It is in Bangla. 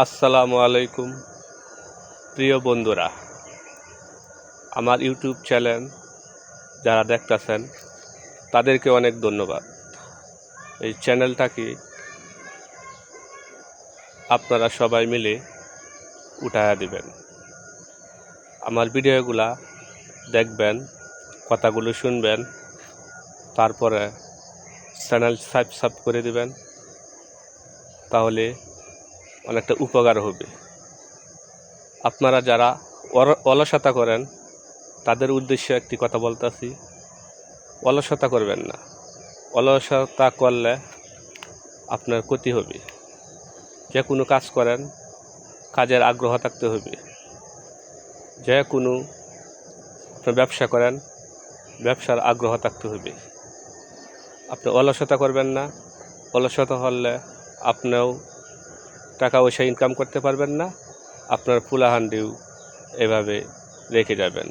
আসসালামু আলাইকুম প্রিয় বন্ধুরা, আমার ইউটিউব চ্যানেল যারা দেখতেছেন তাদেরকে অনেক ধন্যবাদ। এই চ্যানেলটাকে আপনারা সবাই মিলে উঠায়া দিবেন, আমার ভিডিওগুলা দেখবেন, কথাগুলো শুনবেন, তারপরে চ্যানেল সাবস্ক্রাইব করে দিবেন, তাহলে অনেকটা উপকার হবে। আপনারা যারা অলসতা করেন তাদের উদ্দেশ্যে একটি কথা বলতেছি, অলসতা করবেন না। অলসতা করলে আপনার ক্ষতি হবে। যে কোনো কাজ করেন, কাজের আগ্রহ থাকতে হবে। যে কোনো ব্যবসা করেন, ব্যবসার আগ্রহ থাকতে হবে। আপনি অলসতা করবেন না। অলসতা হলে আপনিও টাকা পয়সা ইনকাম করতে পারবেন না, আপনার ফুলাহান্ডিও এভাবে রেখে যাবেন।